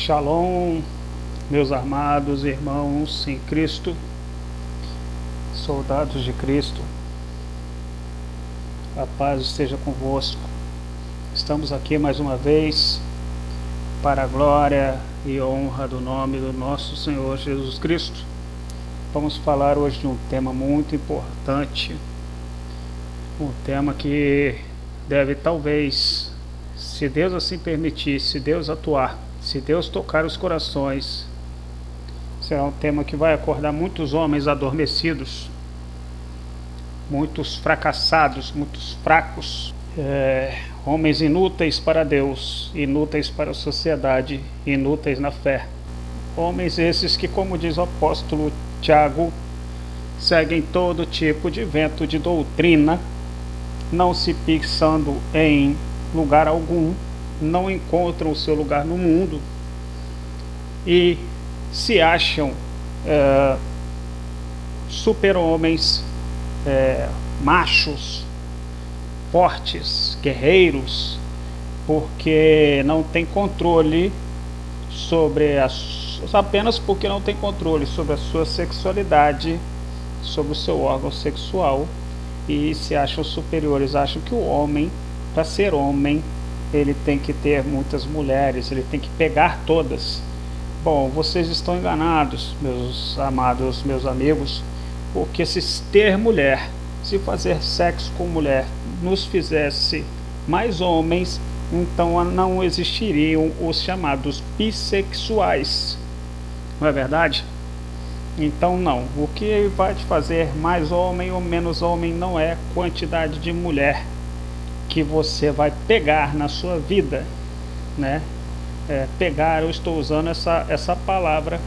Shalom, meus amados irmãos em Cristo, soldados de Cristo, a paz esteja convosco. Estamos aqui mais uma vez para a glória e honra do nome do nosso Senhor Jesus Cristo. Vamos falar hoje de um tema muito importante, um tema que deve talvez, se Deus assim permitir, se Deus atuar, se Deus tocar os corações, será um tema que vai acordar muitos homens adormecidos, muitos fracassados, muitos fracos, homens inúteis para Deus, inúteis para a sociedade, inúteis na fé. Homens esses que, como diz o apóstolo Tiago, seguem todo tipo de vento de doutrina, não se fixando em lugar algum, não encontram o seu lugar no mundo e se acham super-homens, machos, fortes, guerreiros, porque não tem controle sobre apenas porque não tem controle sobre a sua sexualidade, sobre o seu órgão sexual, e se acham superiores, acham que o homem, para ser homem, ele tem que ter muitas mulheres, ele tem que pegar todas. Bom, vocês estão enganados, meus amados, meus amigos, porque se ter mulher, se fazer sexo com mulher nos fizesse mais homens, então não existiriam os chamados bissexuais, não é verdade? Então não, o que vai te fazer mais homem ou menos homem não é quantidade de mulher que você vai pegar na sua vida, né? Pegar, eu estou usando essa palavra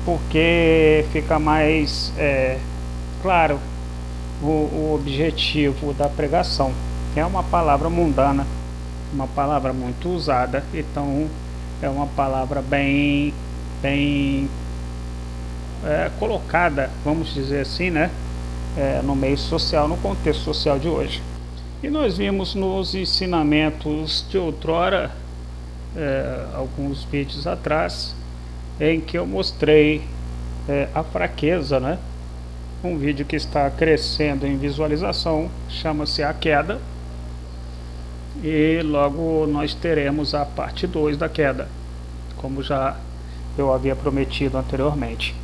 porque fica mais claro o objetivo da pregação. É uma palavra mundana, uma palavra muito usada, então é uma palavra bem colocada, vamos dizer assim, né? No meio social, no contexto social de hoje. E nós vimos nos ensinamentos de outrora, alguns vídeos atrás, em que eu mostrei a fraqueza, né? Um vídeo que está crescendo em visualização, chama-se A Queda, e logo nós teremos a parte 2 da queda, como já eu havia prometido anteriormente.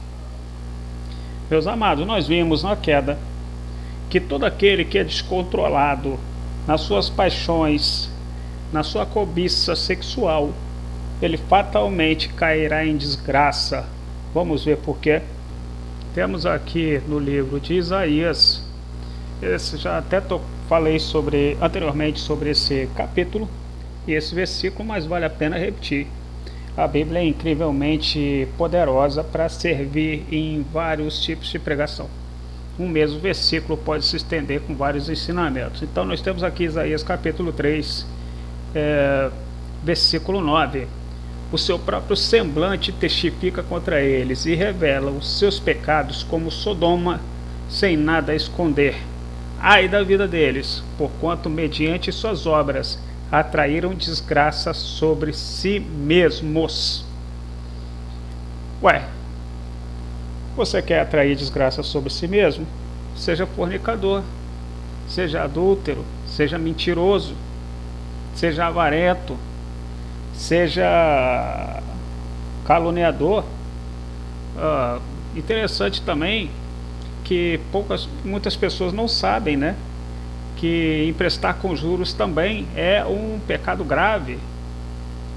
Meus amados, nós vimos na queda que todo aquele que é descontrolado nas suas paixões, na sua cobiça sexual, ele fatalmente cairá em desgraça. Vamos ver por quê? Temos aqui no livro de Isaías, já até falei anteriormente sobre esse capítulo e esse versículo, mas vale a pena repetir. A Bíblia é incrivelmente poderosa para servir em vários tipos de pregação. Um mesmo versículo pode se estender com vários ensinamentos. Então nós temos aqui Isaías capítulo 3, versículo 9. O seu próprio semblante testifica contra eles e revela os seus pecados como Sodoma, sem nada a esconder. Ai da vida deles, porquanto mediante suas obras atraíram desgraça sobre si mesmos. Você quer atrair desgraça sobre si mesmo? Seja fornicador, seja adúltero, seja mentiroso, seja avarento, seja caluniador. Interessante também que muitas pessoas não sabem, né? Que emprestar com juros também é um pecado grave,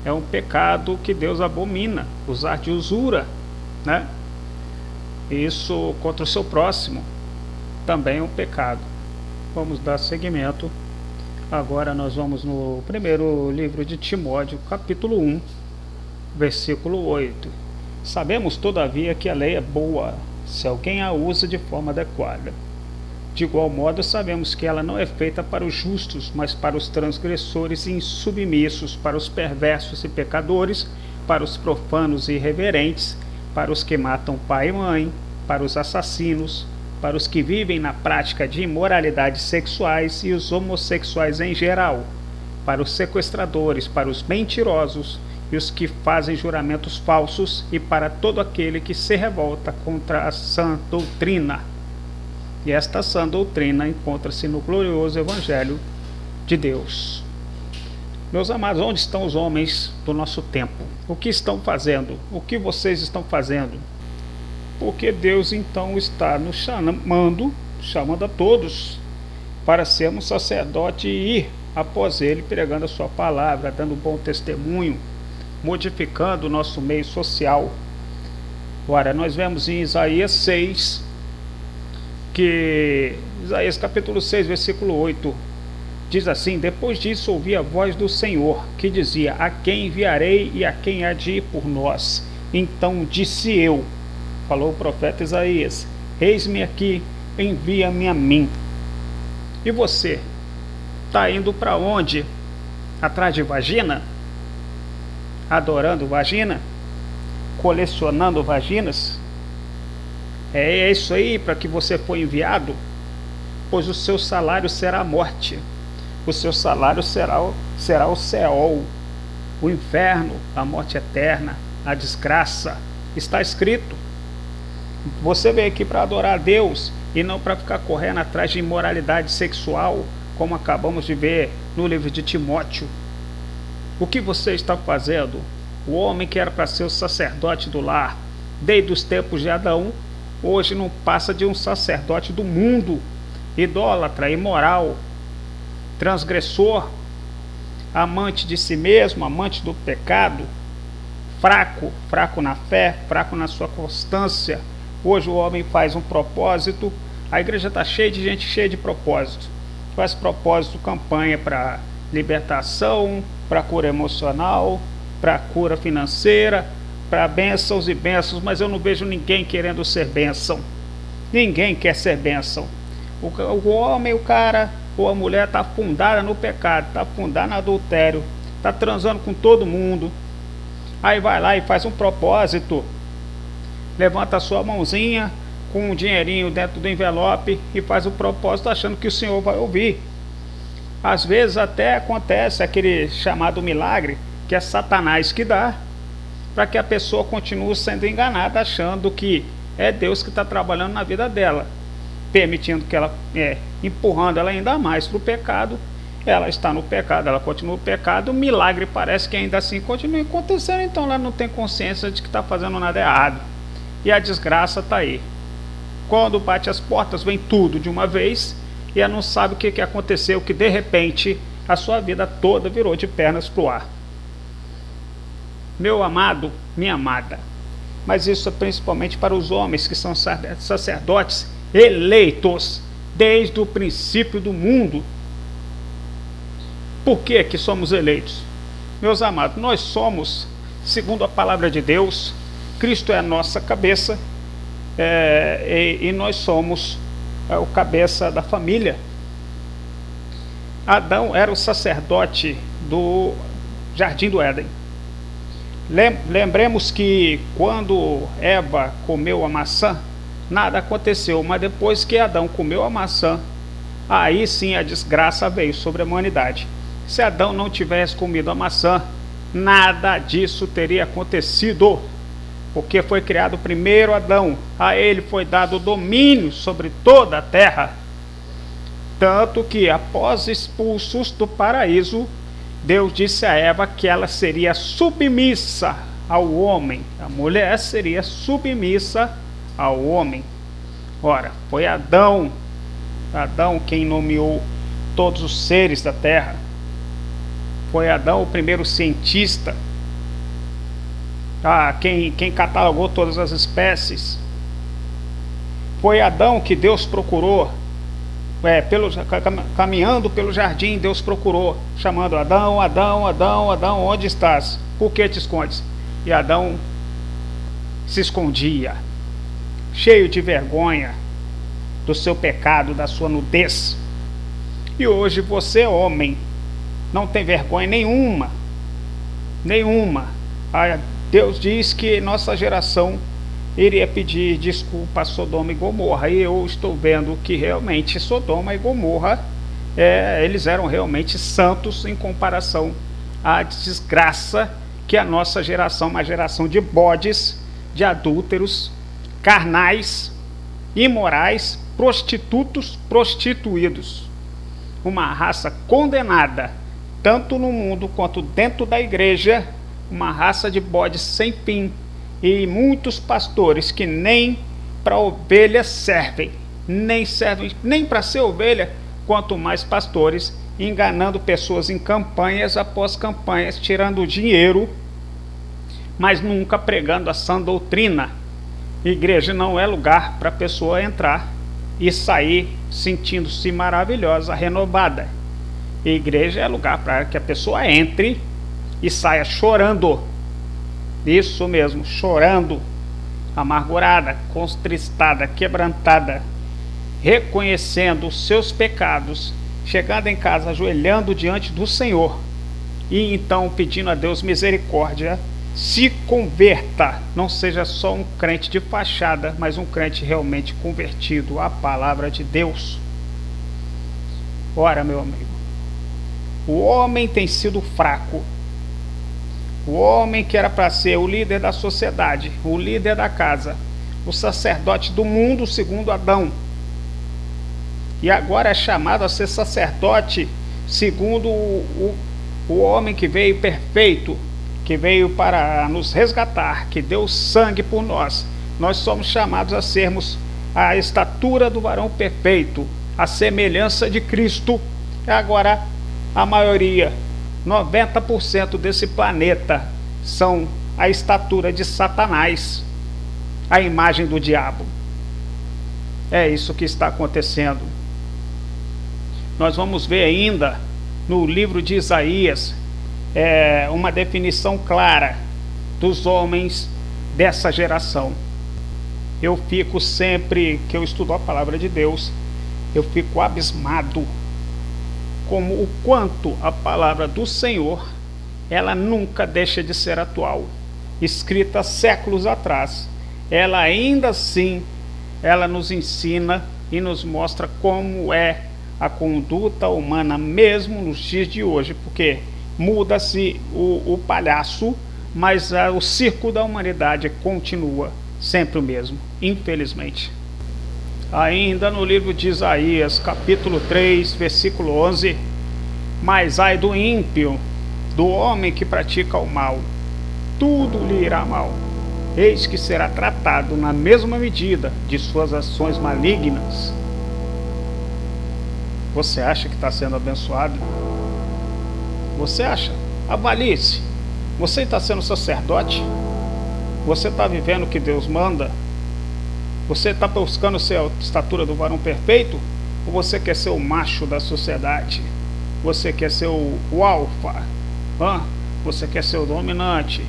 é um pecado que Deus abomina, usar de usura, né? Isso contra o seu próximo também é um pecado. Vamos dar seguimento. Agora nós vamos no primeiro livro de Timóteo, capítulo 1, versículo 8. Sabemos, todavia, que a lei é boa, se alguém a usa de forma adequada. De igual modo, sabemos que ela não é feita para os justos, mas para os transgressores e insubmissos, para os perversos e pecadores, para os profanos e irreverentes, para os que matam pai e mãe, para os assassinos, para os que vivem na prática de imoralidades sexuais e os homossexuais em geral, para os sequestradores, para os mentirosos e os que fazem juramentos falsos, e para todo aquele que se revolta contra a sã doutrina. E esta sã doutrina encontra-se no glorioso Evangelho de Deus. Meus amados, onde estão os homens do nosso tempo? O que estão fazendo? O que vocês estão fazendo? Porque Deus então está nos chamando a todos para sermos sacerdote e ir após Ele, pregando a sua palavra, dando bom testemunho, modificando o nosso meio social. Ora, nós vemos em Isaías 6, que Isaías capítulo 6, versículo 8, diz assim: depois disso ouvi a voz do Senhor, que dizia: a quem enviarei e a quem há de ir por nós? Então disse eu, falou o profeta Isaías: eis-me aqui, envia-me a mim. E você, está indo para onde? Atrás de vagina? Adorando vagina? Colecionando vaginas? É isso aí para que você foi enviado? Pois o seu salário será a morte. O seu salário será o Seol, o inferno, a morte eterna, a desgraça. Está escrito. Você veio aqui para adorar a Deus e não para ficar correndo atrás de imoralidade sexual, como acabamos de ver no livro de Timóteo. O que você está fazendo? O homem que era para ser o sacerdote do lar, desde os tempos de Adão, hoje não passa de um sacerdote do mundo, idólatra, imoral, transgressor, amante de si mesmo, amante do pecado, fraco na fé, fraco na sua constância. Hoje o homem faz um propósito, a igreja está cheia de gente cheia de propósito, faz propósito, campanha para libertação, para cura emocional, para cura financeira, para bênçãos e bênçãos, mas eu não vejo ninguém querendo ser bênção. Ninguém quer ser bênção. O homem, o cara ou a mulher está afundada no pecado, está afundada no adultério, está transando com todo mundo. Aí vai lá e faz um propósito, levanta a sua mãozinha com um dinheirinho dentro do envelope e faz o propósito achando que o Senhor vai ouvir. Às vezes até acontece aquele chamado milagre, que é Satanás que dá, para que a pessoa continue sendo enganada, achando que é Deus que está trabalhando na vida dela, permitindo que ela, empurrando ela ainda mais para o pecado. Ela está no pecado, ela continua no pecado, o milagre parece que ainda assim continua acontecendo, então ela não tem consciência de que está fazendo nada errado, e a desgraça está aí. Quando bate as portas, vem tudo de uma vez, e ela não sabe o que aconteceu, que de repente a sua vida toda virou de pernas para o ar. Meu amado, minha amada, mas isso é principalmente para os homens que são sacerdotes eleitos desde o princípio do mundo. Por que que somos eleitos? Meus amados, nós somos, segundo a palavra de Deus, Cristo é a nossa cabeça, e nós somos o cabeça da família. Adão era o sacerdote do Jardim do Éden. Lembremos que quando Eva comeu a maçã, nada aconteceu, mas depois que Adão comeu a maçã, aí sim a desgraça veio sobre a humanidade. Se Adão não tivesse comido a maçã, nada disso teria acontecido, porque foi criado primeiro Adão, a ele foi dado domínio sobre toda a terra. Tanto que após expulsos do paraíso, Deus disse a Eva que ela seria submissa ao homem, a mulher seria submissa ao homem. Ora, foi Adão quem nomeou todos os seres da terra. Foi Adão o primeiro cientista, quem catalogou todas as espécies. Foi Adão que Deus procurou, caminhando pelo jardim, Deus procurou, chamando: Adão, Adão, Adão, Adão, onde estás? Por que te escondes? E Adão se escondia, cheio de vergonha do seu pecado, da sua nudez. E hoje você, homem, não tem vergonha nenhuma. Deus diz que nossa geração iria pedir desculpa a Sodoma e Gomorra, e eu estou vendo que realmente Sodoma e Gomorra, eles eram realmente santos em comparação à desgraça que a nossa geração, uma geração de bodes, de adúlteros, carnais, imorais, prostitutos, prostituídos. Uma raça condenada, tanto no mundo quanto dentro da igreja, uma raça de bodes sem fim, e muitos pastores que nem para ovelhas servem nem para ser ovelha, quanto mais pastores, enganando pessoas em campanhas após campanhas, tirando dinheiro, mas nunca pregando a sã doutrina. Igreja não é lugar para a pessoa entrar e sair sentindo-se maravilhosa, renovada. Igreja é lugar para que a pessoa entre e saia chorando. Isso mesmo, chorando, amargurada, contristada, quebrantada, reconhecendo os seus pecados, chegando em casa, ajoelhando diante do Senhor e então pedindo a Deus misericórdia. Se converta, não seja só um crente de fachada, mas um crente realmente convertido à palavra de Deus. Ora, meu amigo, o homem tem sido fraco. O homem que era para ser o líder da sociedade, o líder da casa, o sacerdote do mundo segundo Adão, e agora é chamado a ser sacerdote segundo o homem que veio perfeito, que veio para nos resgatar, que deu sangue por nós. Nós somos chamados a sermos a estatura do varão perfeito, a semelhança de Cristo. E agora a maioria, 90% desse planeta, são a estatura de Satanás, a imagem do diabo. É isso que está acontecendo. Nós vamos ver ainda no livro de Isaías uma definição clara dos homens dessa geração. Eu fico sempre que eu estudo a palavra de Deus, eu fico abismado como o quanto a palavra do Senhor, ela nunca deixa de ser atual, escrita séculos atrás. Ela ainda assim, ela nos ensina e nos mostra como é a conduta humana mesmo nos dias de hoje, porque muda-se o palhaço, mas o circo da humanidade continua sempre o mesmo, infelizmente. Ainda no livro de Isaías, capítulo 3, versículo 11: mas ai do ímpio, do homem que pratica o mal, tudo lhe irá mal. Eis que será tratado na mesma medida de suas ações malignas. Você acha que está sendo abençoado? Você acha? Avalie-se. Você está sendo sacerdote? Você está vivendo o que Deus manda? Você está buscando ser a estatura do varão perfeito? Ou você quer ser o macho da sociedade? Você quer ser o alfa? Você quer ser o dominante?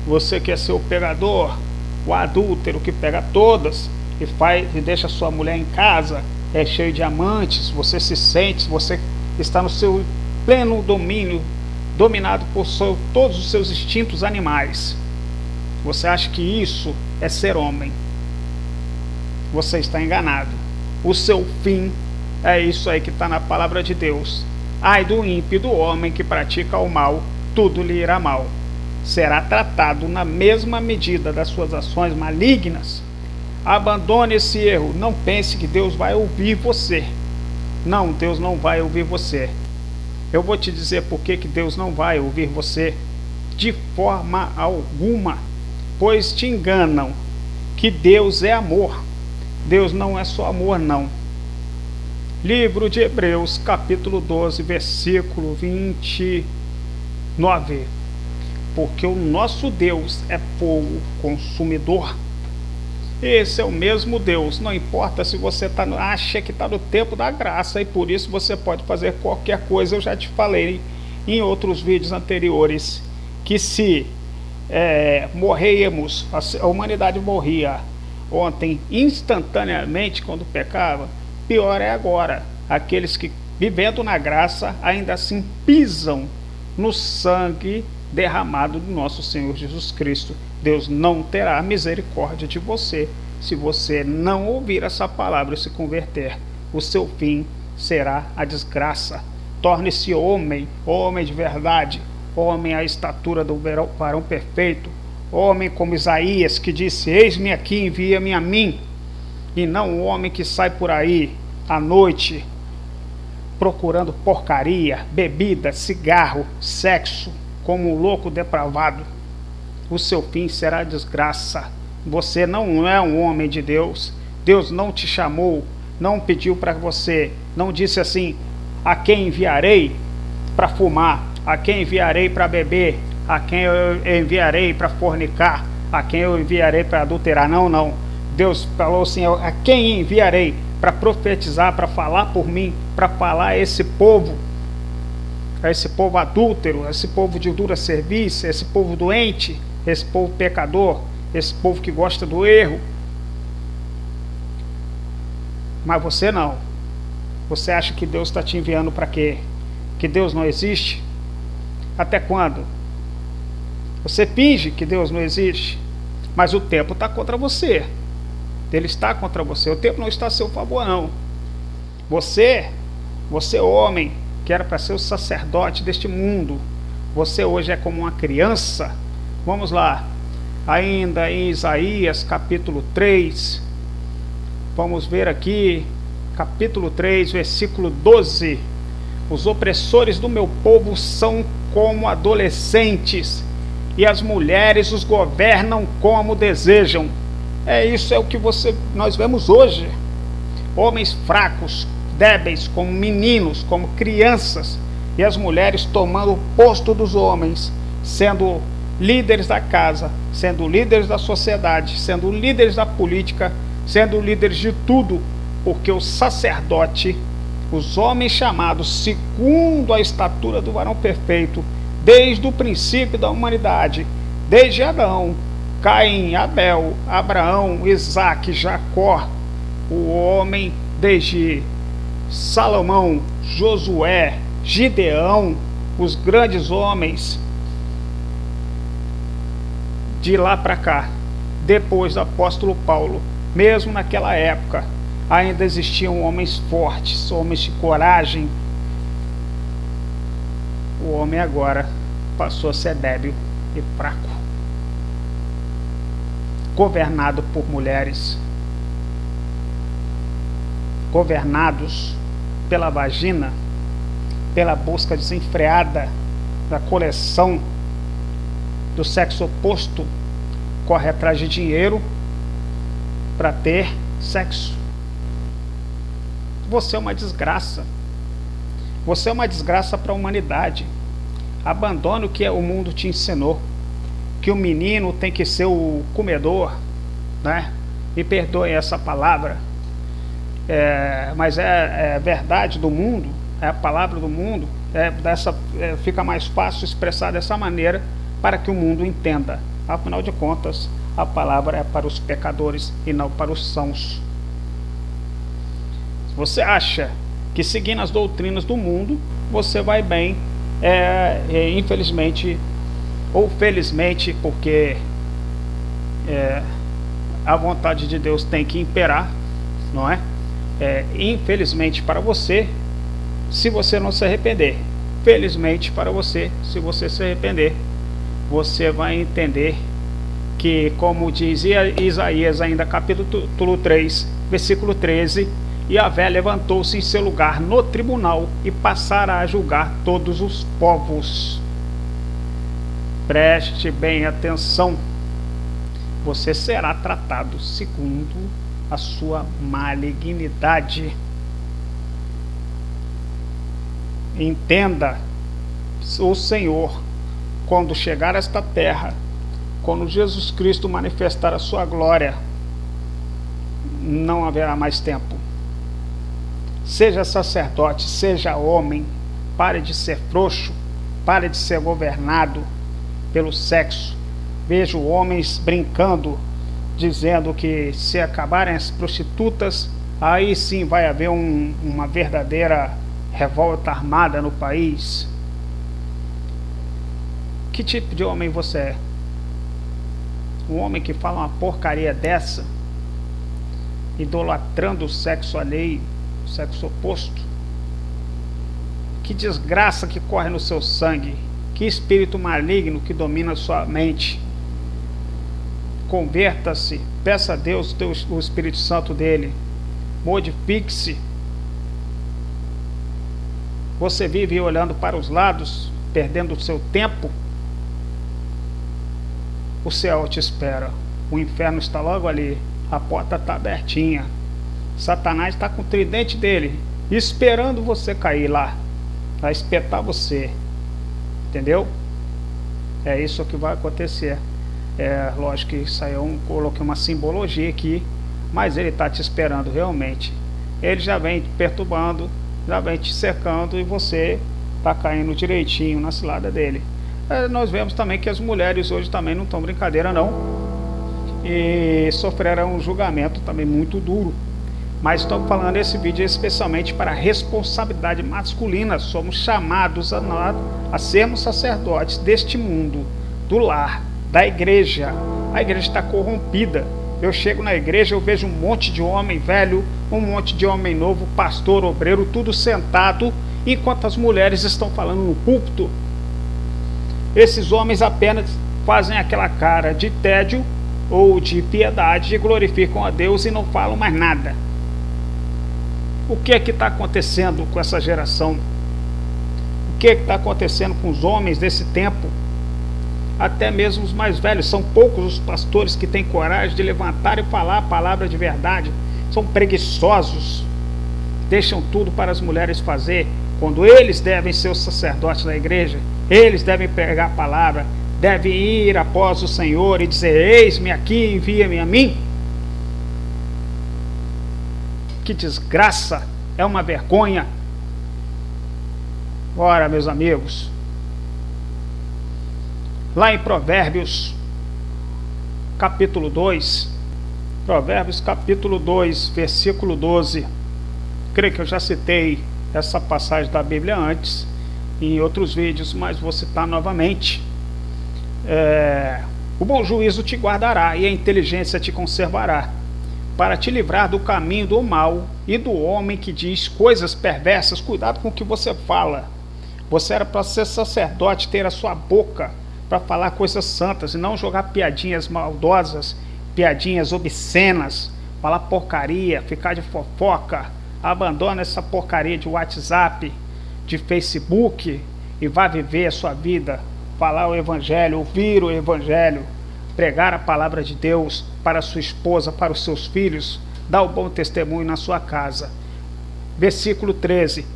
Você quer ser o pegador? O adúltero que pega todas e deixa sua mulher em casa, é cheio de amantes? Você se sente, você está no seu pleno domínio, dominado por todos os seus instintos animais. Você acha que isso é ser homem? Você está enganado. O seu fim é isso aí que está na palavra de Deus. Ai do ímpio, do homem que pratica o mal, tudo lhe irá mal. Será tratado na mesma medida das suas ações malignas. Abandone esse erro. Não pense que Deus vai ouvir você. Não, Deus não vai ouvir você. Eu vou te dizer por que Deus não vai ouvir você. De forma alguma. Pois te enganam que Deus é amor. Deus não é só amor, não. Livro de Hebreus, capítulo 12, versículo 29. Porque o nosso Deus é fogo consumidor. Esse é o mesmo Deus. Não importa se você acha que está no tempo da graça e por isso você pode fazer qualquer coisa. Eu já te falei em outros vídeos anteriores que se morrêamos, a humanidade morria ontem instantaneamente quando pecava, pior é agora. Aqueles que, vivendo na graça, ainda assim pisam no sangue derramado do nosso Senhor Jesus Cristo. Deus não terá misericórdia de você se você não ouvir essa palavra e se converter. O seu fim será a desgraça. Torne-se homem, homem de verdade, homem à estatura do varão perfeito, homem como Isaías, que disse: eis-me aqui, envia-me a mim, e não o homem que sai por aí à noite procurando porcaria, bebida, cigarro, sexo, como um louco depravado. O seu fim será desgraça. Você não é um homem de Deus. Deus não te chamou, não pediu para você, não disse assim: a quem enviarei para fumar, a quem enviarei para beber, a quem eu enviarei para fornicar, a quem eu enviarei para adulterar. Não, não. Deus falou assim: a quem enviarei para profetizar, para falar por mim, para falar a esse povo adúltero, a esse povo de dura serviço, esse povo doente, esse povo pecador, esse povo que gosta do erro. Mas você não. Você acha que Deus está te enviando para quê? Que Deus não existe? Até quando? Você finge que Deus não existe, mas o tempo está contra você. Ele está contra você. O tempo não está a seu favor, não. Você homem, que era para ser o sacerdote deste mundo, você hoje é como uma criança. Vamos lá, ainda em Isaías capítulo 3, vamos ver aqui, capítulo 3, versículo 12. Os opressores do meu povo são como adolescentes, e as mulheres os governam como desejam. Isso é o que nós vemos hoje. Homens fracos, débeis, como meninos, como crianças, e as mulheres tomando o posto dos homens, sendo líderes da casa, sendo líderes da sociedade, sendo líderes da política, sendo líderes de tudo, porque o sacerdote, os homens chamados segundo a estatura do varão perfeito, desde o princípio da humanidade, desde Adão, Caim, Abel, Abraão, Isaque, Jacó, o homem desde Salomão, Josué, Gideão, os grandes homens de lá para cá, depois do apóstolo Paulo, mesmo naquela época, ainda existiam homens fortes, homens de coragem. O homem agora passou a ser débil e fraco, governado por mulheres, governados pela vagina, pela busca desenfreada da coleção do sexo oposto, corre atrás de dinheiro para ter sexo. Você é uma desgraça. Você é uma desgraça para a humanidade. Abandone o que o mundo te ensinou, que o menino tem que ser o comedor, né? Me perdoe essa palavra, mas é verdade do mundo, é a palavra do mundo, fica mais fácil expressar dessa maneira para que o mundo entenda. Afinal de contas, a palavra é para os pecadores e não para os sãos. Se você acha que seguindo as doutrinas do mundo você vai bem, infelizmente ou felizmente, porque a vontade de Deus tem que imperar, não é? Infelizmente para você, se você não se arrepender. Felizmente para você, se você se arrepender, você vai entender que, como dizia Isaías ainda capítulo 3, versículo 13, Yahvé levantou-se em seu lugar no tribunal e passará a julgar todos os povos. Preste bem atenção. Você será tratado segundo a sua malignidade. Entenda, o Senhor, quando chegar a esta terra, quando Jesus Cristo manifestar a sua glória, não haverá mais tempo. Seja sacerdote, seja homem, pare de ser frouxo, pare de ser governado pelo sexo. Vejo homens brincando, dizendo que se acabarem as prostitutas, aí sim vai haver uma verdadeira revolta armada no país. Que tipo de homem você é? Um homem que fala uma porcaria dessa, idolatrando o sexo alheio, o sexo oposto? Que desgraça que corre no seu sangue, Que espírito maligno que domina sua mente? Converta-se, peça a Deus o Espírito Santo dele, modifique-se. Você vive olhando para os lados, perdendo o seu tempo. O céu te espera, o inferno está logo ali, a porta está abertinha. Satanás está com o tridente dele, esperando você cair lá, para espetar você. Entendeu? É isso que vai acontecer. Lógico que isso aí eu coloquei uma simbologia aqui, mas ele está te esperando realmente. Ele já vem te perturbando, já vem te cercando e você está caindo direitinho na cilada dele. Nós vemos também que as mulheres hoje também não estão brincadeira não, e sofrerão um julgamento também muito duro. Mas estamos falando esse vídeo especialmente para a responsabilidade masculina. Somos chamados a sermos sacerdotes deste mundo, do lar, da igreja. A igreja está corrompida. Eu chego na igreja, eu vejo um monte de homem velho, um monte de homem novo, pastor, obreiro, tudo sentado, enquanto as mulheres estão falando no púlpito. Esses homens apenas fazem aquela cara de tédio ou de piedade, glorificam a Deus e não falam mais nada. O que é que está acontecendo com essa geração? O que é que está acontecendo com os homens desse tempo? Até mesmo os mais velhos. São poucos os pastores que têm coragem de levantar e falar a palavra de verdade. São preguiçosos. Deixam tudo para as mulheres fazer, quando eles devem ser os sacerdotes da igreja. Eles devem pregar a palavra, devem ir após o Senhor e dizer: eis-me aqui, envia-me a mim. Que desgraça, é uma vergonha. Ora, meus amigos, lá em Provérbios capítulo 2, Provérbios capítulo 2, versículo 12, creio que eu já citei essa passagem da Bíblia antes, em outros vídeos, mas vou citar novamente. O bom juízo te guardará e a inteligência te conservará, para te livrar do caminho do mal e do homem que diz coisas perversas. Cuidado com o que você fala. Você era para ser sacerdote, ter a sua boca para falar coisas santas e não jogar piadinhas maldosas, piadinhas obscenas, falar porcaria, ficar de fofoca. Abandona essa porcaria de WhatsApp, de Facebook e vá viver a sua vida, falar o Evangelho, ouvir o Evangelho, pregar a palavra de Deus para a sua esposa, para os seus filhos, dar o bom testemunho na sua casa. Versículo 13: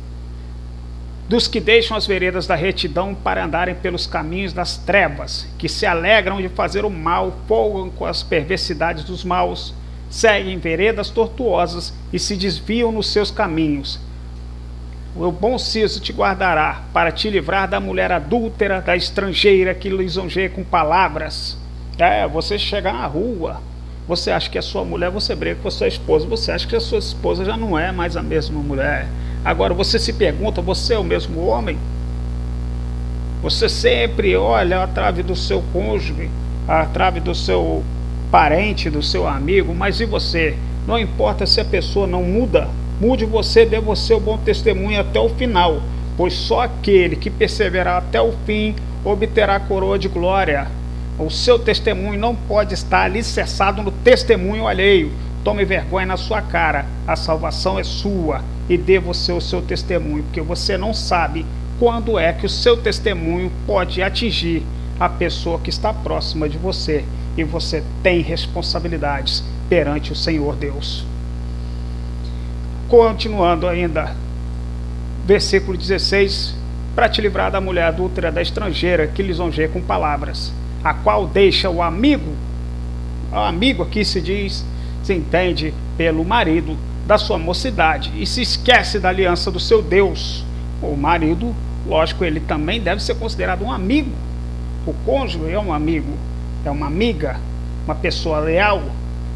dos que deixam as veredas da retidão para andarem pelos caminhos das trevas, que se alegram de fazer o mal, folgam com as perversidades dos maus, seguem veredas tortuosas e se desviam nos seus caminhos. O bom siso te guardará, para te livrar da mulher adúltera, da estrangeira que lisonjeia com palavras. Você chegar na rua, você acha que é sua mulher, você briga com a sua esposa, você acha que a sua esposa já não é mais a mesma mulher. Agora você se pergunta: você é o mesmo homem? Você sempre olha atrás do seu cônjuge, atrás do seu parente, do seu amigo, mas e você? Não importa se a pessoa não muda, mude você, dê você o bom testemunho até o final, pois só aquele que perseverar até o fim obterá a coroa de glória. O seu testemunho não pode estar alicerçado no testemunho alheio. Tome vergonha na sua cara, a salvação é sua, e dê você o seu testemunho, porque você não sabe quando é que o seu testemunho pode atingir a pessoa que está próxima de você, e você tem responsabilidades perante o Senhor Deus. Continuando ainda, versículo 16: para te livrar da mulher adúltera, da estrangeira que lisonjeia com palavras, a qual deixa o amigo aqui se entende pelo marido da sua mocidade, e se esquece da aliança do seu Deus. O marido, lógico, ele também deve ser considerado um amigo. O cônjuge é um amigo, é uma amiga, uma pessoa leal,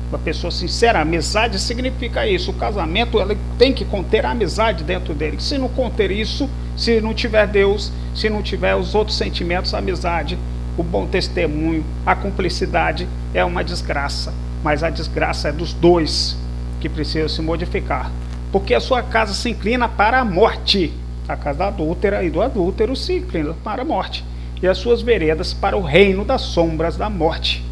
uma pessoa sincera. Amizade significa isso. O casamento, ele tem que conter a amizade dentro dele. Se não conter isso, se não tiver Deus, se não tiver os outros sentimentos, a amizade, o bom testemunho, a cumplicidade, é uma desgraça. Mas a desgraça é dos dois que precisam se modificar, porque a sua casa se inclina para a morte. A casa da adúltera e do adúltero se inclina para a morte. e as suas veredas para o reino das sombras da morte.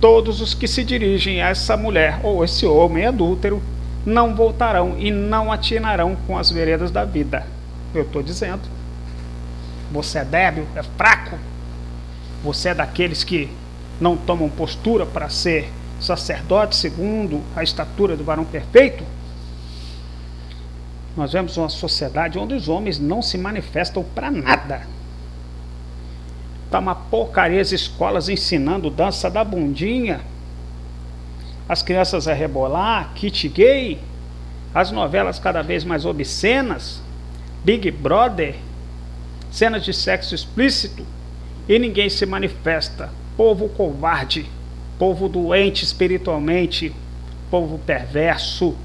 Todos os que se dirigem a essa mulher ou esse homem adúltero não voltarão e não atinarão com as veredas da vida. Eu estou dizendo. Você é débil, é fraco. Você é daqueles que não tomam postura para ser sacerdote segundo a estatura do varão perfeito. Nós vemos uma sociedade onde os homens não se manifestam para nada. Está uma porcaria as escolas ensinando dança da bundinha, as crianças a rebolar, kit gay, as novelas cada vez mais obscenas, Big Brother, cenas de sexo explícito, e ninguém se manifesta. Povo covarde, povo doente espiritualmente, povo perverso.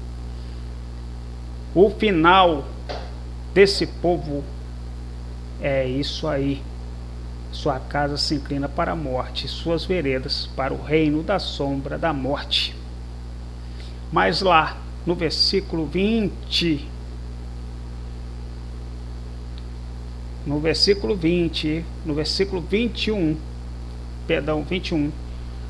O final desse povo é isso aí. Sua casa se inclina para a morte, suas veredas para o reino da sombra da morte. Mas lá, no versículo 20, no versículo 21,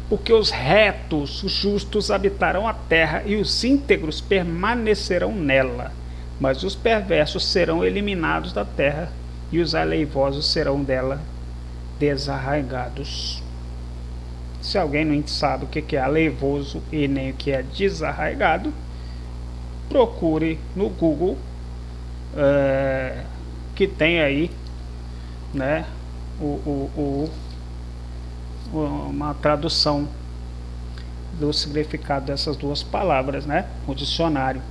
porque os retos, os justos habitarão a terra e os íntegros permanecerão nela, mas os perversos serão eliminados da terra e os aleivosos serão dela desarraigados. Se alguém não sabe o que é aleivoso e nem o que é desarraigado, procure no Google, que tem aí, né, uma tradução do significado dessas duas palavras, né, o dicionário.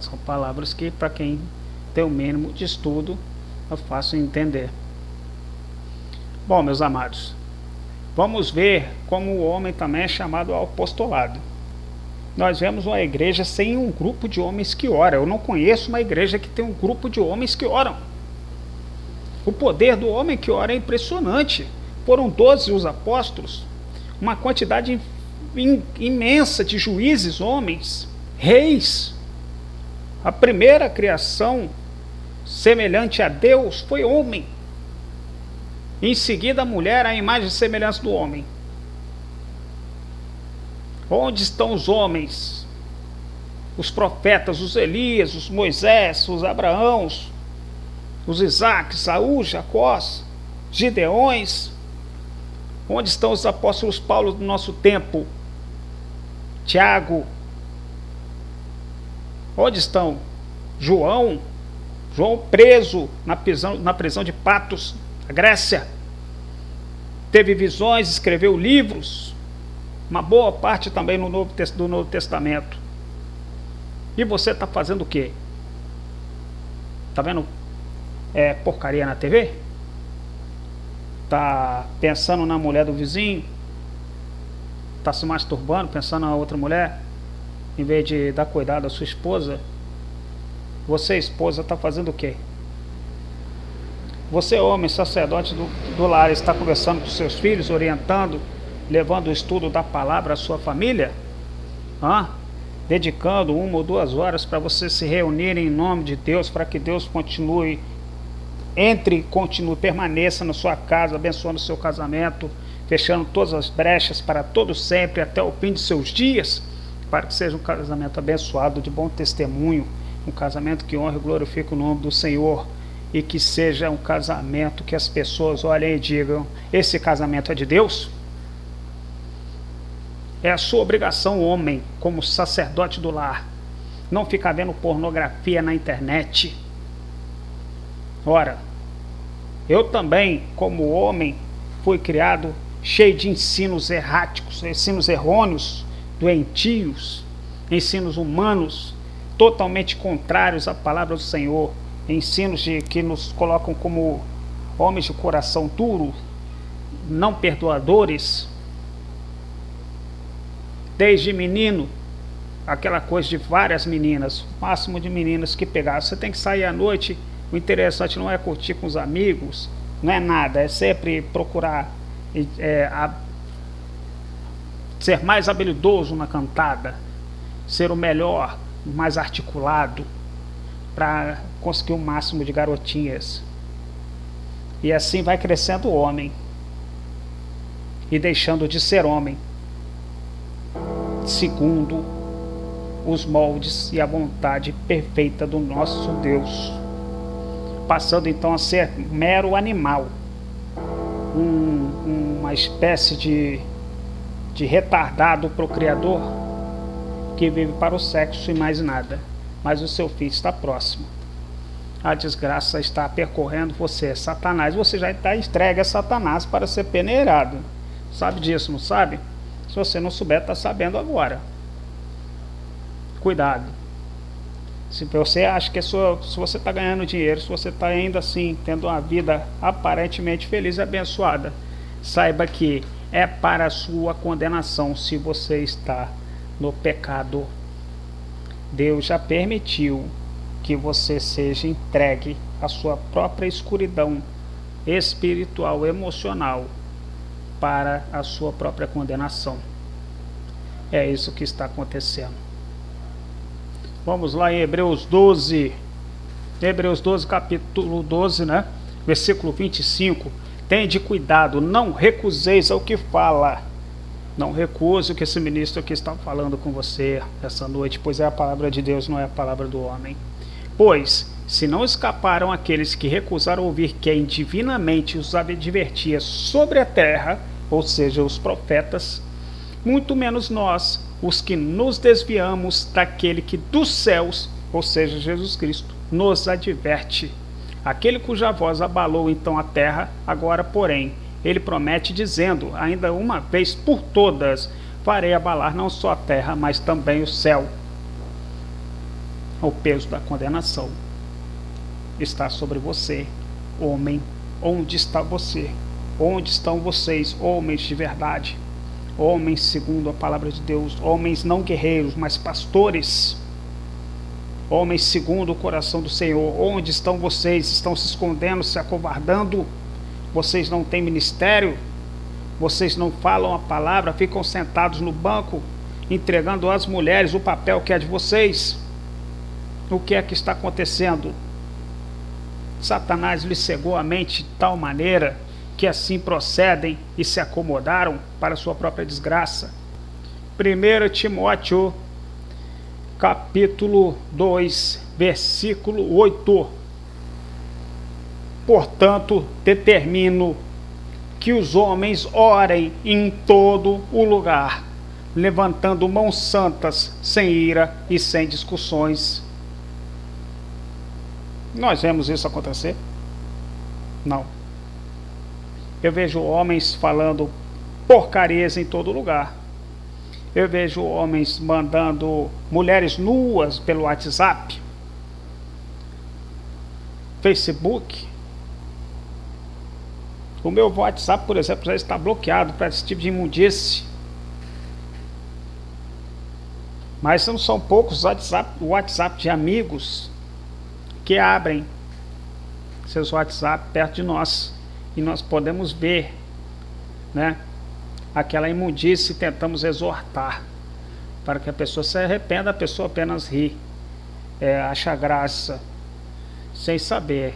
São palavras que, para quem tem o mínimo de estudo, é fácil entender. Bom, meus amados, vamos ver como o homem também é chamado ao apostolado. Nós vemos uma igreja sem um grupo de homens que ora. Eu não conheço uma igreja que tem um grupo de homens que oram. O poder do homem que ora é impressionante. Foram 12 os apóstolos, uma quantidade imensa de juízes, homens, reis. A primeira criação semelhante a Deus foi homem. Em seguida, a mulher, a imagem e semelhança do homem. Onde estão os homens? Os profetas, os Elias, os Moisés, os Abraãos, os Isaques, Saul, Jacós, Gideões. Onde estão os apóstolos Paulo do nosso tempo? Tiago. Onde estão? João preso na prisão de Patos, a Grécia, teve visões, escreveu livros, uma boa parte também do Novo Testamento. E você está fazendo o quê? Está vendo porcaria na TV? Está pensando na mulher do vizinho? Está se masturbando, pensando na outra mulher? Em vez de dar cuidado à sua esposa? Você, esposa, está fazendo o quê? Você, homem, sacerdote do lar, está conversando com seus filhos, orientando, levando o estudo da palavra à sua família? Dedicando 1 ou 2 horas para você se reunir em nome de Deus, para que Deus continue, permaneça na sua casa, abençoando o seu casamento, fechando todas as brechas para todo sempre, até o fim de seus dias, para que seja um casamento abençoado, de bom testemunho, um casamento que honre e glorifique o nome do Senhor. E que seja um casamento que as pessoas olhem e digam: esse casamento é de Deus? É a sua obrigação, homem, como sacerdote do lar, não ficar vendo pornografia na internet. Ora, eu também, como homem, fui criado cheio de ensinos erráticos, ensinos errôneos, doentios, ensinos humanos, totalmente contrários à palavra do Senhor. Ensinos que nos colocam como homens de coração duro, não perdoadores. Desde menino, aquela coisa de várias meninas, o máximo de meninas que pegaram. Você tem que sair à noite, o interessante não é curtir com os amigos, não é nada, é sempre procurar ser mais habilidoso na cantada, ser o melhor, mais articulado, para conseguir o máximo de garotinhas. E assim vai crescendo o homem e deixando de ser homem, segundo os moldes e a vontade perfeita do nosso Deus, passando então a ser mero animal, uma espécie de retardado procriador que vive para o sexo e mais nada. Mas o seu fim está próximo. A desgraça está percorrendo você, Satanás. Você já está entregue a Satanás para ser peneirado. Sabe disso, não sabe? Se você não souber, está sabendo agora. Cuidado. Se você acha que se você está ganhando dinheiro, se você está ainda assim tendo uma vida aparentemente feliz e abençoada, saiba que é para a sua condenação se você está no pecado. Deus já permitiu que você seja entregue à sua própria escuridão espiritual, emocional, para a sua própria condenação. É isso que está acontecendo. Vamos lá em Hebreus 12. Hebreus 12, capítulo 12, né? Versículo 25. Tende cuidado, não recuseis ao que fala. Não recuse o que esse ministro aqui está falando com você essa noite, pois é a palavra de Deus, não é a palavra do homem. Pois, se não escaparam aqueles que recusaram ouvir quem divinamente os advertia sobre a terra, ou seja, os profetas, muito menos nós, os que nos desviamos daquele que dos céus, ou seja, Jesus Cristo, nos adverte. Aquele cuja voz abalou então a terra, agora, porém, ele promete dizendo, ainda uma vez por todas, farei abalar não só a terra, mas também o céu. O peso da condenação está sobre você, homem. Onde está você? Onde estão vocês, homens de verdade? Homens segundo a palavra de Deus, homens não guerreiros, mas pastores. Homens segundo o coração do Senhor. Onde estão vocês? Estão se escondendo, se acovardando? Vocês não têm ministério? Vocês não falam a palavra? Ficam sentados no banco, entregando às mulheres o papel que é de vocês? O que é que está acontecendo? Satanás lhe cegou a mente de tal maneira que assim procedem e se acomodaram para sua própria desgraça. 1 Timóteo, capítulo 2, versículo 8. Portanto, determino que os homens orem em todo o lugar, levantando mãos santas, sem ira e sem discussões. Nós vemos isso acontecer? Não. Eu vejo homens falando porcarias em todo lugar. Eu vejo homens mandando mulheres nuas pelo WhatsApp, Facebook. O meu WhatsApp, por exemplo, já está bloqueado para esse tipo de imundície. Mas não são poucos WhatsApp de amigos que abrem seus WhatsApp perto de nós. E nós podemos ver, né, aquela imundície e tentamos exortar para que a pessoa se arrependa. A pessoa apenas ri, acha graça, sem saber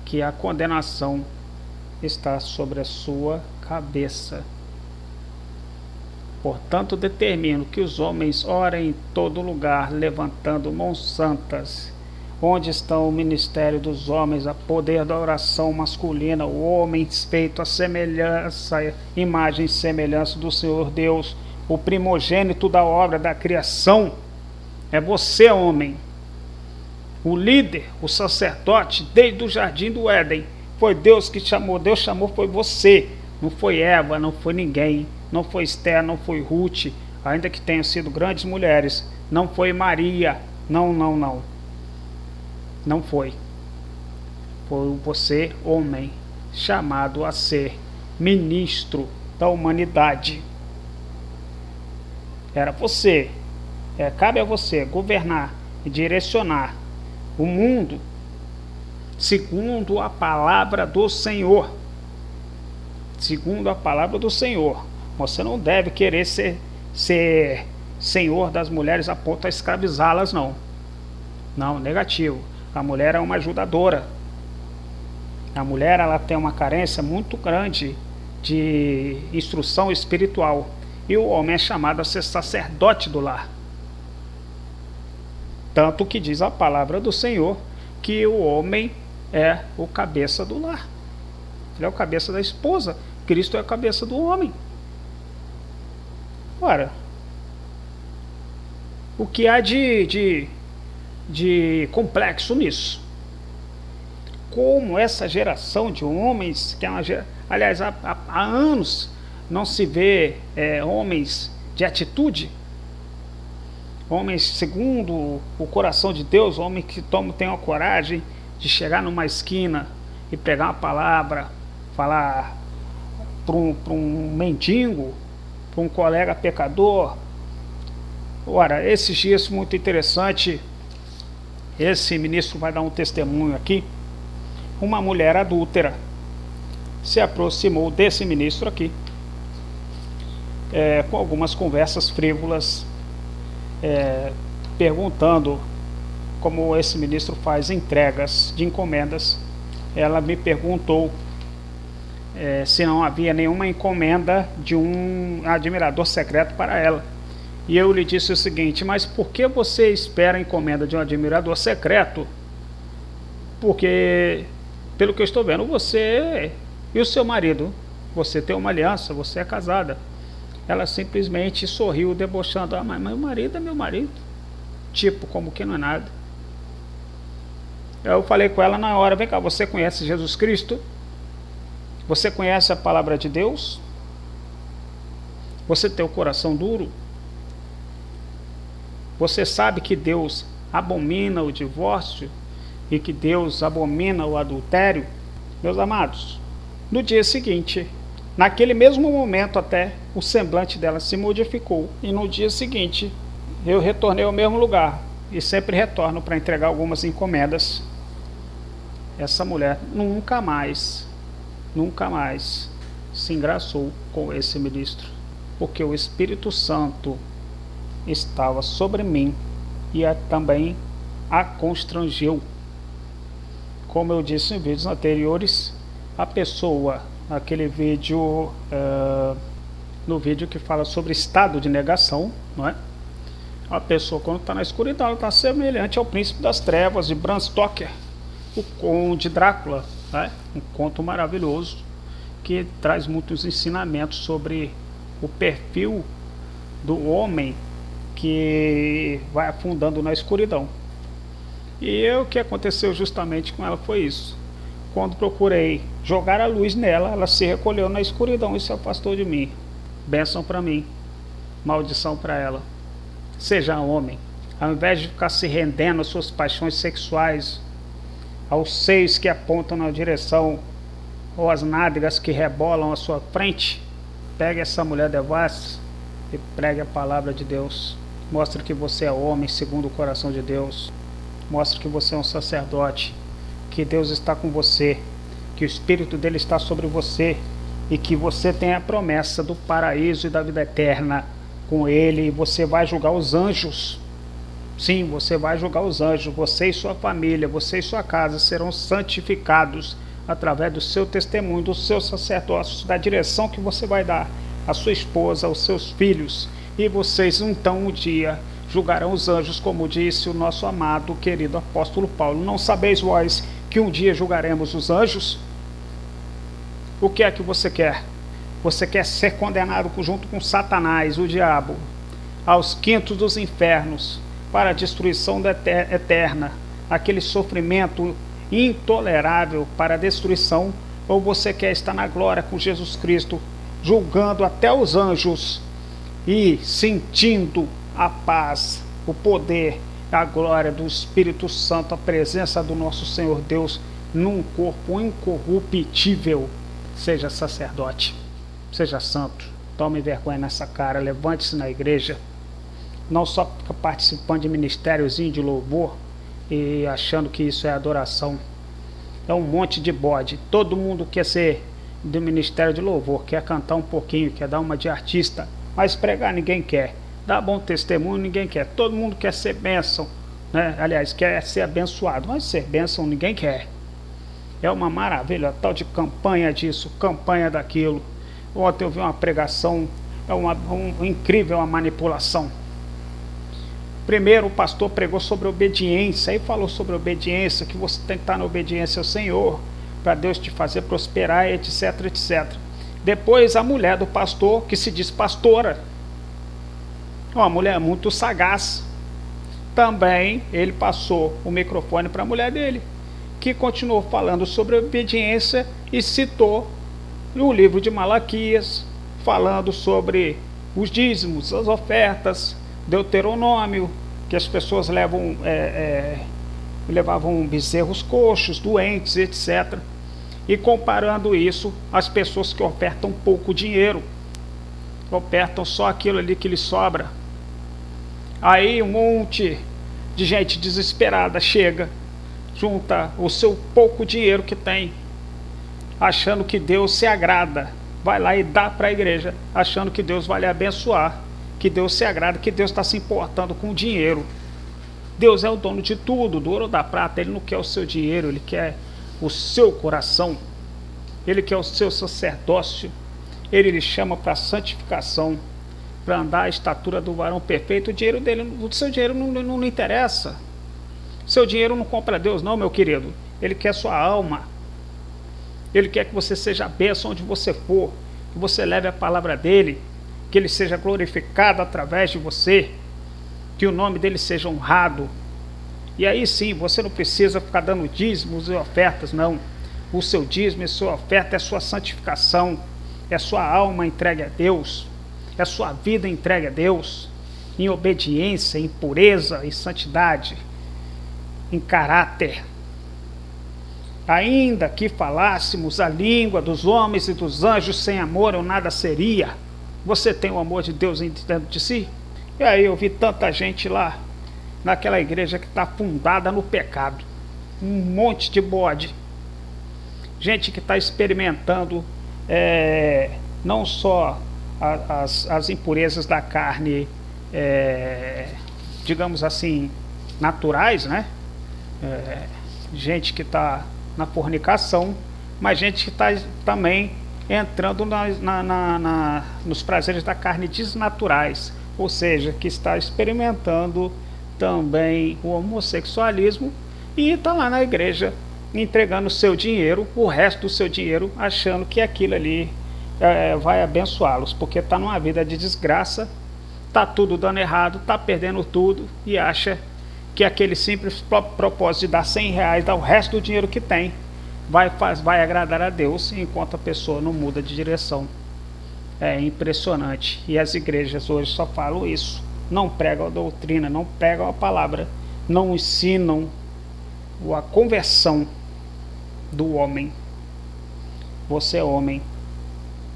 que a condenação está sobre a sua cabeça. Portanto, determino que os homens orem em todo lugar, levantando mãos santas. Onde está o ministério dos homens, a poder da oração masculina, o homem feito a semelhança, imagem e semelhança do Senhor Deus, o primogênito da obra da criação? É você, homem. O líder, o sacerdote, desde o jardim do Éden, foi Deus que chamou. Deus chamou, foi você. Não foi Eva, não foi ninguém. Não foi Esther, não foi Ruth, ainda que tenham sido grandes mulheres. Não foi Maria. Não. Não foi. Foi você, homem, chamado a ser ministro da humanidade. Era você. Cabe a você governar e direcionar o mundo segundo a palavra do Senhor. Segundo a palavra do Senhor. Você não deve querer ser senhor das mulheres a ponto de escravizá-las, não. Não, negativo. A mulher é uma ajudadora. A mulher, ela tem uma carência muito grande de instrução espiritual. E o homem é chamado a ser sacerdote do lar. Tanto que diz a palavra do Senhor que o homem é o cabeça do lar. Ele é o cabeça da esposa. Cristo é a cabeça do homem. Ora, o que há de complexo nisso? Como essa geração de homens, que é uma aliás, há anos não se vê homens de atitude, homens segundo o coração de Deus, homens que tem a coragem de chegar numa esquina e pregar uma palavra, falar para um mendigo, para um colega pecador. Ora, esses dias muito interessante, esse ministro vai dar um testemunho aqui. Uma mulher adúltera se aproximou desse ministro aqui, com algumas conversas frívolas, perguntando como esse ministro faz entregas de encomendas. Ela me perguntou se não havia nenhuma encomenda de um admirador secreto para ela. E eu lhe disse o seguinte: mas por que você espera a encomenda de um admirador secreto? Porque, pelo que eu estou vendo, você e o seu marido, você tem uma aliança, você é casada. Ela simplesmente sorriu, debochando: mas meu marido é meu marido. Tipo, como que não é nada. Eu falei com ela na hora: vem cá, você conhece Jesus Cristo? Você conhece a palavra de Deus? Você tem o coração duro? Você sabe que Deus abomina o divórcio e que Deus abomina o adultério? Meus amados, no dia seguinte, naquele mesmo momento até, o semblante dela se modificou. E no dia seguinte, eu retornei ao mesmo lugar. E sempre retorno para entregar algumas encomendas. Essa mulher nunca mais se engraçou com esse ministro. Porque o Espírito Santo estava sobre mim e também a constrangeu. Como eu disse em vídeos anteriores, a pessoa, aquele vídeo, no vídeo que fala sobre estado de negação, não é? A pessoa, quando está na escuridão, ela está semelhante ao príncipe das trevas de Bram Stoker, o Conde Drácula, né? Um conto maravilhoso que traz muitos ensinamentos sobre o perfil do homem que vai afundando na escuridão. E o que aconteceu justamente com ela foi isso. Quando procurei jogar a luz nela, ela se recolheu na escuridão e se afastou de mim. Bênção para mim, maldição para ela. Seja homem, ao invés de ficar se rendendo às suas paixões sexuais, aos seios que apontam na direção, ou às nádegas que rebolam à sua frente, pegue essa mulher devassa e pregue a palavra de Deus. Mostre que você é homem segundo o coração de Deus. Mostre que você é um sacerdote, que Deus está com você, que o Espírito dele está sobre você e que você tem a promessa do paraíso e da vida eterna com ele. E você vai julgar os anjos. Sim, você vai julgar os anjos. Você e sua família, você e sua casa serão santificados através do seu testemunho, do seu sacerdócio, da direção que você vai dar à sua esposa, aos seus filhos. E vocês então um dia julgarão os anjos, como disse o nosso amado, querido apóstolo Paulo. Não sabeis vós que um dia julgaremos os anjos? O que é que você quer? Você quer ser condenado junto com Satanás, o diabo, aos quintos dos infernos, para a destruição eterna, aquele sofrimento intolerável para a destruição? Ou você quer estar na glória com Jesus Cristo, julgando até os anjos e sentindo a paz, o poder, a glória do Espírito Santo, a presença do nosso Senhor Deus num corpo incorruptível? Seja sacerdote, seja santo, tome vergonha nessa cara, levante-se na igreja, não só fica participando de ministériozinho de louvor e achando que isso é adoração. É um monte de bode. Todo mundo quer ser do ministério de louvor, quer cantar um pouquinho, quer dar uma de artista, mas pregar ninguém quer, dar bom testemunho ninguém quer. Todo mundo quer ser bênção, né? Aliás, quer ser abençoado, mas ser bênção ninguém quer. É uma maravilha, tal de campanha disso, campanha daquilo. Ontem eu vi uma pregação, incrível a manipulação. Primeiro o pastor pregou sobre obediência, aí falou sobre obediência, que você tem que estar na obediência ao Senhor, para Deus te fazer prosperar, etc, etc. Depois a mulher do pastor, que se diz pastora, uma mulher muito sagaz, também ele passou o microfone para a mulher dele, que continuou falando sobre obediência e citou o livro de Malaquias, falando sobre os dízimos, as ofertas, Deuteronômio, que as pessoas levavam bezerros coxos, doentes, etc. E comparando isso às pessoas que ofertam pouco dinheiro, ofertam só aquilo ali que lhes sobra. Aí um monte de gente desesperada chega, junta o seu pouco dinheiro que tem, achando que Deus se agrada, vai lá e dá para a igreja, achando que Deus vai lhe abençoar, que Deus se agrada, que Deus está se importando com o dinheiro. Deus é o dono de tudo, do ouro ou da prata. Ele não quer o seu dinheiro, Ele quer o seu coração, Ele quer o seu sacerdócio. Ele lhe chama para santificação, para andar à estatura do varão perfeito. O dinheiro dele, o seu dinheiro não interessa. Seu dinheiro não compra Deus não, meu querido. Ele quer sua alma. Ele quer que você seja a bênção onde você for, que você leve a palavra dele, que ele seja glorificado através de você, que o nome dele seja honrado. E aí sim, você não precisa ficar dando dízimos e ofertas, não. O seu dízimo e sua oferta é sua santificação, é sua alma entregue a Deus, é sua vida entregue a Deus, em obediência, em pureza, em santidade, em caráter. Ainda que falássemos a língua dos homens e dos anjos, sem amor eu nada seria. Você tem o amor de Deus dentro de si? E aí eu vi tanta gente lá, naquela igreja que está fundada no pecado. Um monte de bode. Gente que está experimentando não só as impurezas da carne, digamos assim, naturais, né? Gente que está na fornicação, mas gente que está também entrando nos prazeres da carne desnaturais, ou seja, que está experimentando também o homossexualismo e está lá na igreja entregando o seu dinheiro, o resto do seu dinheiro, achando que aquilo ali vai abençoá-los, porque está numa vida de desgraça, está tudo dando errado, está perdendo tudo e acha que aquele simples propósito de dar R$100, dar o resto do dinheiro que tem, vai agradar a Deus, enquanto a pessoa não muda de direção. É impressionante. E as igrejas hoje só falam isso. Não pregam a doutrina, não pregam a palavra, não ensinam a conversão do homem. Você é homem,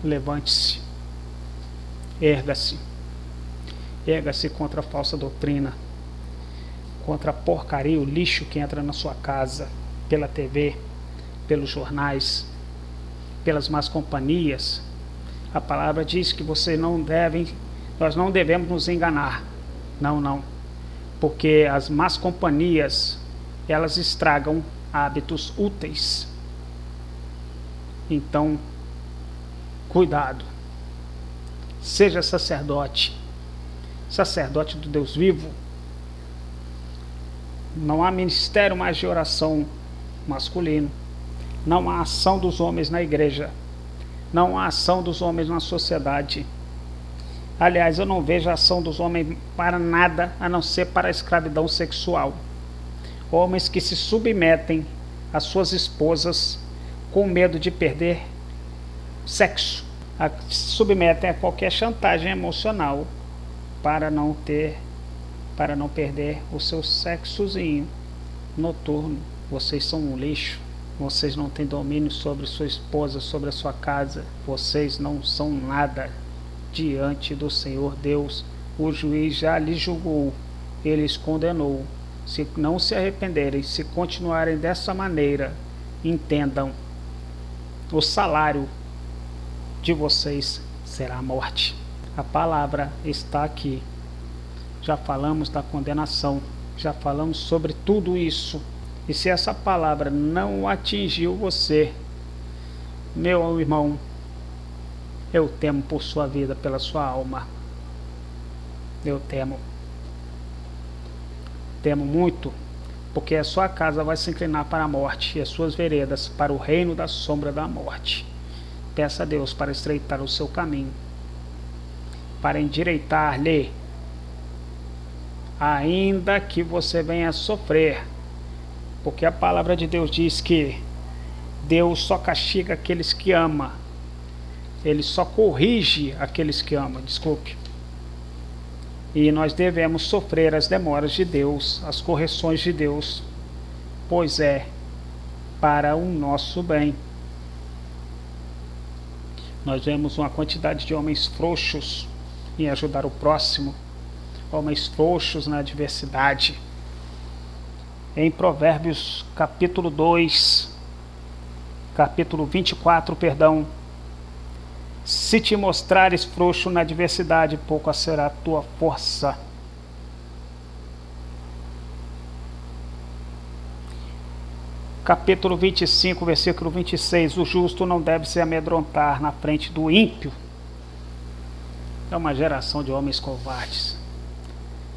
levante-se, erga-se contra a falsa doutrina, contra a porcaria, o lixo que entra na sua casa, pela TV, pelos jornais, pelas más companhias. A palavra diz que nós não devemos nos enganar. Não. Porque as más companhias, elas estragam hábitos úteis. Então, cuidado. Seja sacerdote do Deus vivo. Não há ministério mais de oração masculino. Não há ação dos homens na igreja. Não há ação dos homens na sociedade. Aliás, eu não vejo a ação dos homens para nada, a não ser para a escravidão sexual. Homens que se submetem às suas esposas com medo de perder sexo. Se submetem a qualquer chantagem emocional para não perder o seu sexozinho noturno. Vocês são um lixo. Vocês não têm domínio sobre sua esposa, sobre a sua casa. Vocês não são nada diante do Senhor Deus. O juiz já lhes julgou, ele os condenou. Se não se arrependerem, se continuarem dessa maneira, entendam, o salário de vocês será a morte. A palavra está aqui. Já falamos da condenação, já falamos sobre tudo isso. E se essa palavra não atingiu você, meu irmão, eu temo por sua vida, pela sua alma. Eu temo. Temo muito, porque a sua casa vai se inclinar para a morte e as suas veredas para o reino da sombra da morte. Peça a Deus para estreitar o seu caminho, para endireitar-lhe, ainda que você venha a sofrer, porque a palavra de Deus diz que Deus só castiga aqueles que ama, Ele só corrige aqueles que ama, desculpe. E nós devemos sofrer as demoras de Deus, as correções de Deus, pois é para o nosso bem. Nós vemos uma quantidade de homens frouxos em ajudar o próximo, homens frouxos na adversidade. Em Provérbios capítulo 2, capítulo 24, se te mostrares frouxo na adversidade, pouca será a tua força. Capítulo 25, versículo 26. O justo não deve se amedrontar na frente do ímpio. É uma geração de homens covardes,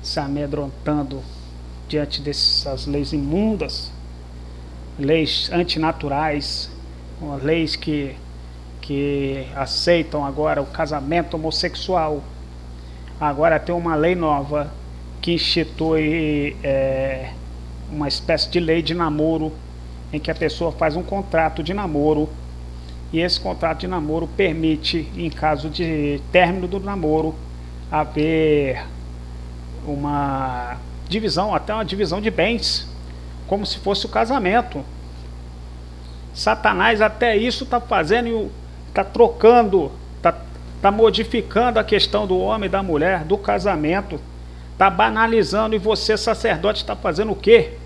se amedrontando diante dessas leis imundas, leis antinaturais, leis que aceitam agora o casamento homossexual. Agora tem uma lei nova que institui uma espécie de lei de namoro, em que a pessoa faz um contrato de namoro, e esse contrato de namoro permite, em caso de término do namoro, haver uma divisão, até uma divisão de bens, como se fosse o casamento. Satanás até isso está fazendo, está trocando, está modificando a questão do homem e da mulher, do casamento, está banalizando, e você, sacerdote, está fazendo o quê?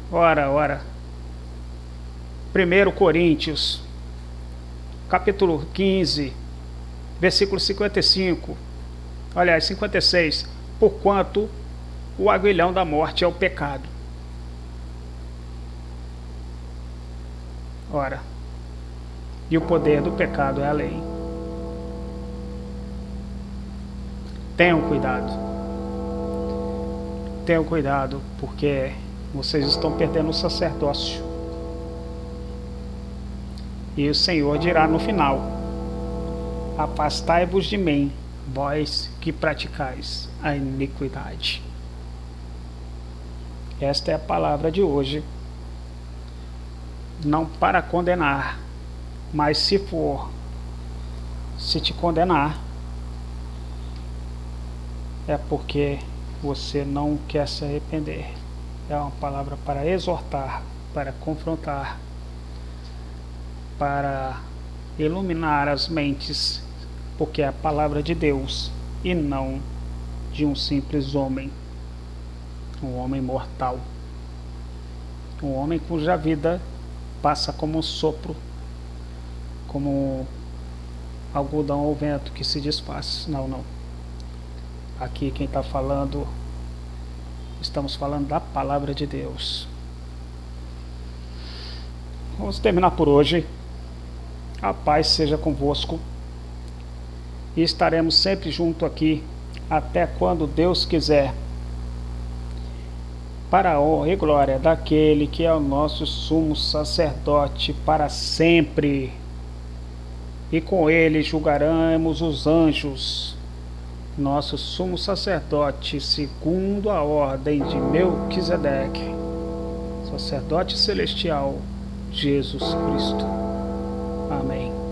Ora, 1 Coríntios, capítulo 15, versículo 55, aliás, 56, porquanto o aguilhão da morte é o pecado. Ora, e o poder do pecado é a lei. Tenham cuidado, porque vocês estão perdendo o sacerdócio. E o Senhor dirá no final: afastai-vos de mim, vós que praticais a iniquidade. Esta é a palavra de hoje. Não para condenar, mas se te condenar, é porque você não quer se arrepender. É uma palavra para exortar, para confrontar, para iluminar as mentes, porque é a palavra de Deus e não de um simples homem, um homem mortal, um homem cuja vida passa como um sopro, como algodão ao vento que se desfaz. Não. Aqui quem está falando, estamos falando da palavra de Deus. Vamos terminar por hoje. A paz seja convosco. E estaremos sempre junto aqui, até quando Deus quiser, para a honra e glória daquele que é o nosso sumo sacerdote para sempre. E com ele julgaremos os anjos. Nosso sumo sacerdote, segundo a ordem de Melquisedeque, sacerdote celestial, Jesus Cristo. Amém.